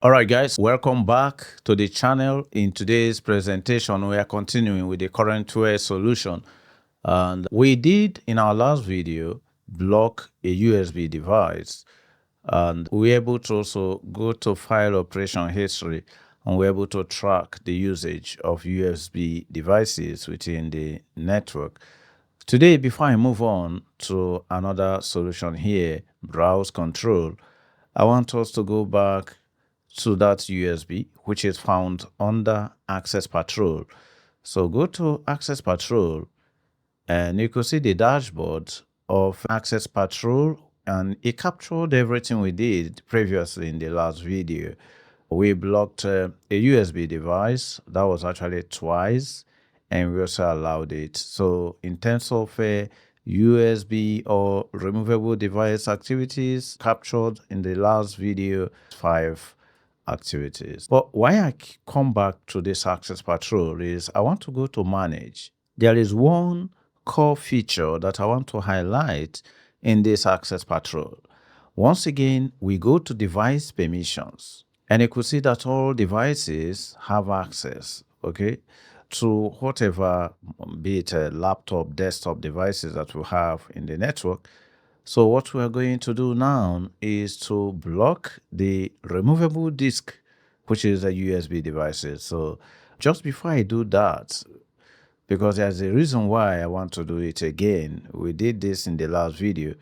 All right, guys, welcome back to the channel. In today's presentation, we are continuing with the Currentware solution. And we did, in our last video, block a USB device. And we were able to also go to file operation history, and we're able to track the usage of USB devices within the network. Today, before I move on to another solution here, browse control, I want us to go back to that USB, which is found under Access Patrol. So go to Access Patrol, and you can see the dashboard of Access Patrol, and it captured everything we did previously in the last video. We blocked a USB device. That was actually twice, and we also allowed it. So in terms of USB or removable device activities captured in the last video, 5 activities. But why I come back to this Access Patrol is I want to go to Manage. There is one core feature that I want to highlight in this Access Patrol. Once again, we go to Device Permissions, and you could see that all devices have access, okay, to whatever, be it a laptop, desktop devices that we have in the network. So what we are going to do now is to block the removable disk, which is the USB devices. So just before I do that, because there's a reason why I want to do it again. We did this in the last video.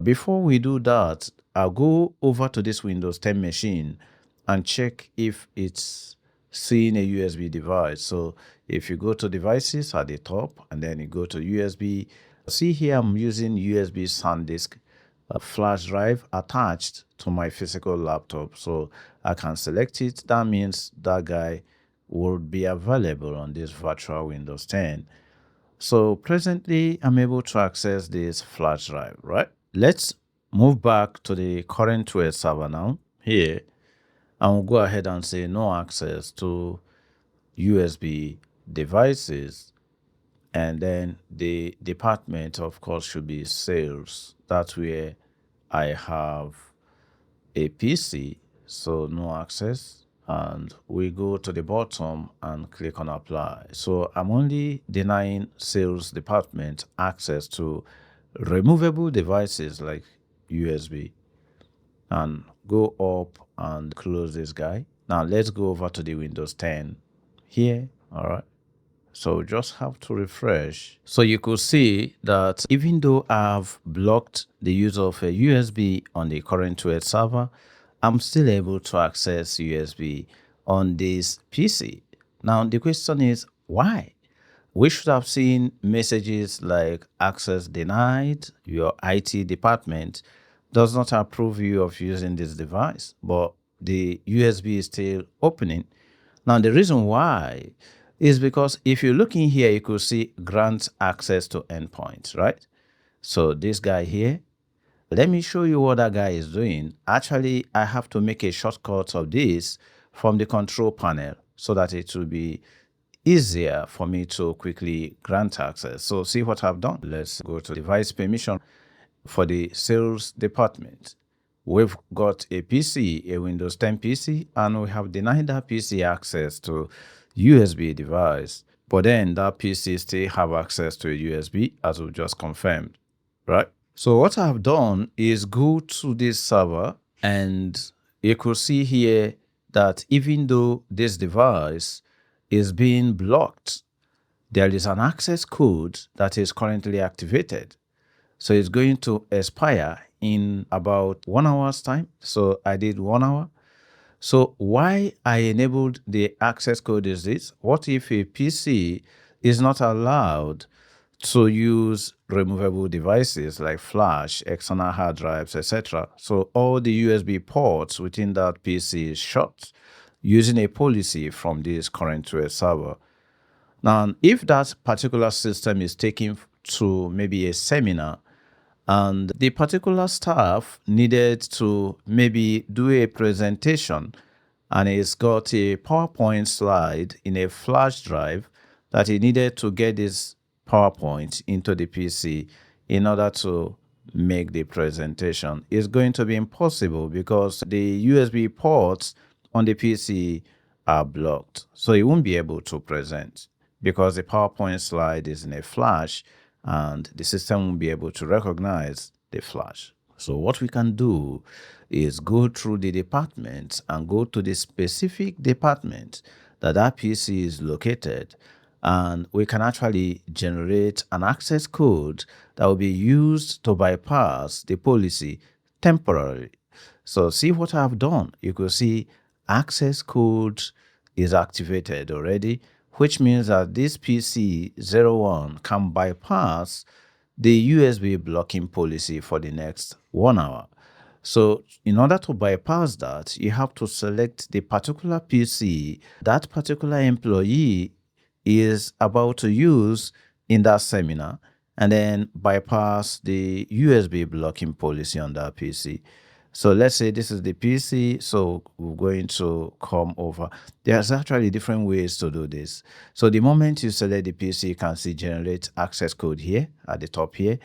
Before we do that, I'll go over to this Windows 10 machine and check if it's seeing a USB device. So if you go to devices at the top and then you go to USB, see here I'm using USB SanDisk, a flash drive attached to my physical laptop. So I can select it. That means that guy would be available on this virtual Windows 10. So presently, I'm able to access this flash drive, right? Let's move back to the Currentware server now, here, and we'll go ahead and say no access to USB devices. And then the department, of course, should be sales. That's where I have a PC, so no access. And we go to the bottom and click on apply. So I'm only denying sales department access to removable devices like USB, and go up and close this guy. Now let's go over to the Windows 10 here. All right. So just have to refresh. So you could see that even though I've blocked the use of a USB on the Currentware server, I'm still able to access USB on this PC. Now the question is why? We should have seen messages like access denied, your IT department does not approve you of using this device, but the USB is still opening. Now, the reason why is because if you look in here, you could see grant access to endpoints, right? So this guy here, let me show you what that guy is doing. Actually, I have to make a shortcut of this from the control panel so that it will be easier for me to quickly grant access. So see what I've done. Let's go to device permission for the sales department. We've got a PC, a Windows 10 PC, and we have denied that PC access to USB device. But then that PC still have access to a USB, as we've just confirmed, right? So what I've done is go to this server, and you could see here that even though this device is being blocked, there is an access code that is currently activated. So it's going to expire in about 1 hour's time. So I did 1 hour. So why I enabled the access code is this. What if a PC is not allowed to use removable devices like flash, external hard drives, etc.? So all the USB ports within that PC is shut using a policy from this Currentware server. Now, if that particular system is taken to maybe a seminar, and the particular staff needed to maybe do a presentation, and he's got a PowerPoint slide in a flash drive that he needed to get this PowerPoint into the PC in order to make the presentation. It's going to be impossible because the USB ports on the PC are blocked. So it won't be able to present because the PowerPoint slide is in a flash and the system won't be able to recognize the flash. So what we can do is go through the departments and go to the specific department that that PC is located, and we can actually generate an access code that will be used to bypass the policy temporarily. So see what I've done. You could see access code is activated already, which means that this PC01 can bypass the USB blocking policy for the next 1 hour. So in order to bypass that, you have to select the particular PC that particular employee is about to use in that seminar, and then bypass the USB blocking policy on that PC. So let's say this is the PC, so we're going to come over. There's actually different ways to do this. So the moment you select the PC, you can see generate access code here at the top here.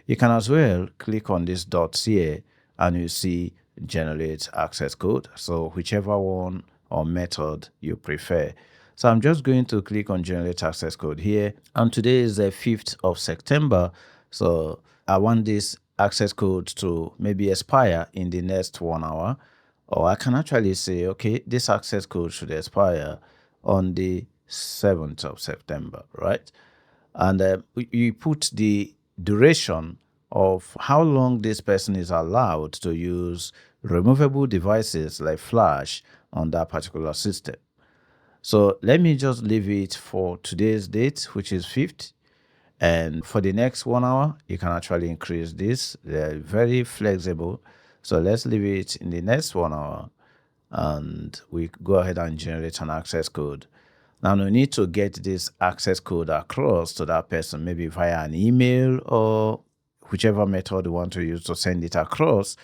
You can as well click on this dots here and you see generate access code. So whichever one or method you prefer. So I'm just going to click on generate access code here. And today is the 5th of September. So I want this access code to maybe expire in the next 1 hour. Or I can actually say, okay, this access code should expire on the 7th of September, right? And you put the duration of how long this person is allowed to use removable devices like flash on that particular system. So let me just leave it for today's date, which is 5th. And for the next 1 hour, you can actually increase this. They're very flexible. So let's leave it in the next 1 hour. And we go ahead and generate an access code. Now we need to get this access code across to that person, maybe via an email or whichever method you want to use to send it across.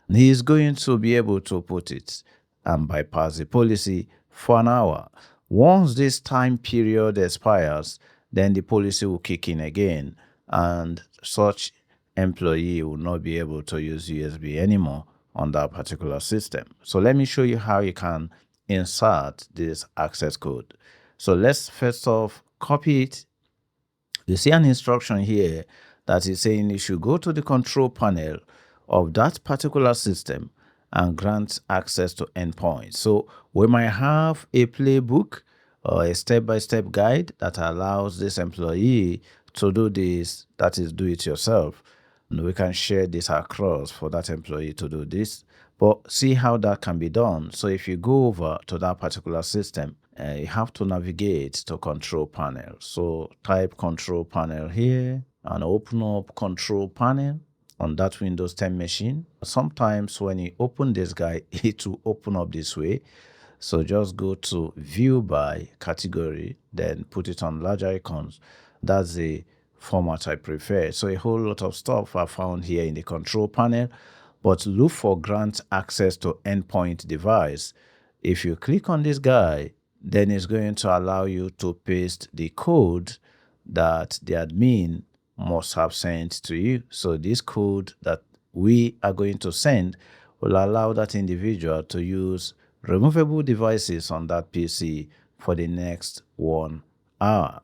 And he is going to be able to put it and bypass the policy for an hour. Once this time period expires, then the policy will kick in again, and such employee will not be able to use USB anymore on that particular system. So let me show you how you can insert this access code. So let's first off copy it. You see an instruction here that is saying you should go to the control panel of that particular system and grant access to endpoints. So we might have a playbook or a step-by-step guide that allows this employee to do this, that is, do it yourself. And we can share this across for that employee to do this. But see how that can be done. So if you go over to that particular system, you have to navigate to control panel. So type control panel here and open up control panel on that Windows 10 machine. Sometimes when you open this guy, it will open up this way. So just go to view by category, then put it on large icons. That's the format I prefer. So a whole lot of stuff I found here in the control panel, but look for grant access to endpoint device. If you click on this guy, then it's going to allow you to paste the code that the admin must have sent to you. So this code that we are going to send will allow that individual to use removable devices on that PC for the next 1 hour.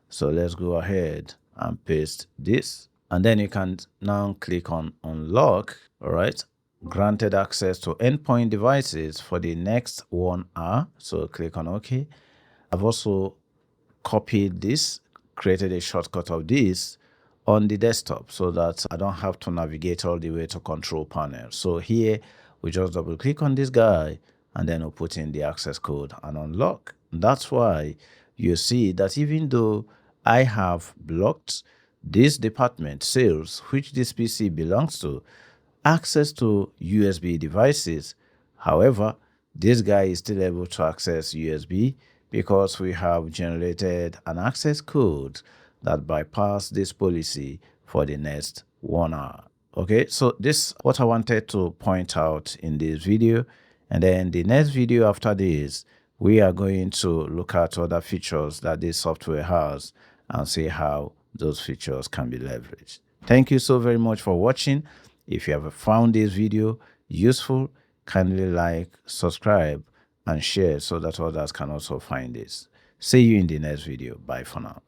So let's go ahead and paste this. And then you can now click on unlock, all right? Granted access to endpoint devices for the next 1 hour. So click on OK. I've also copied this, created a shortcut of this on the desktop so that I don't have to navigate all the way to control panel. So here we just double click on this guy and then we'll put in the access code and unlock. That's why you see that even though I have blocked this department sales, which this PC belongs to, access to USB devices, however, this guy is still able to access USB because we have generated an access code that bypass this policy for the next 1 hour. Okay, so this is what I wanted to point out in this video. And then the next video after this, we are going to look at other features that this software has and see how those features can be leveraged. Thank you so very much for watching. If you have found this video useful, kindly like, subscribe, and share so that others can also find this. See you in the next video. Bye for now.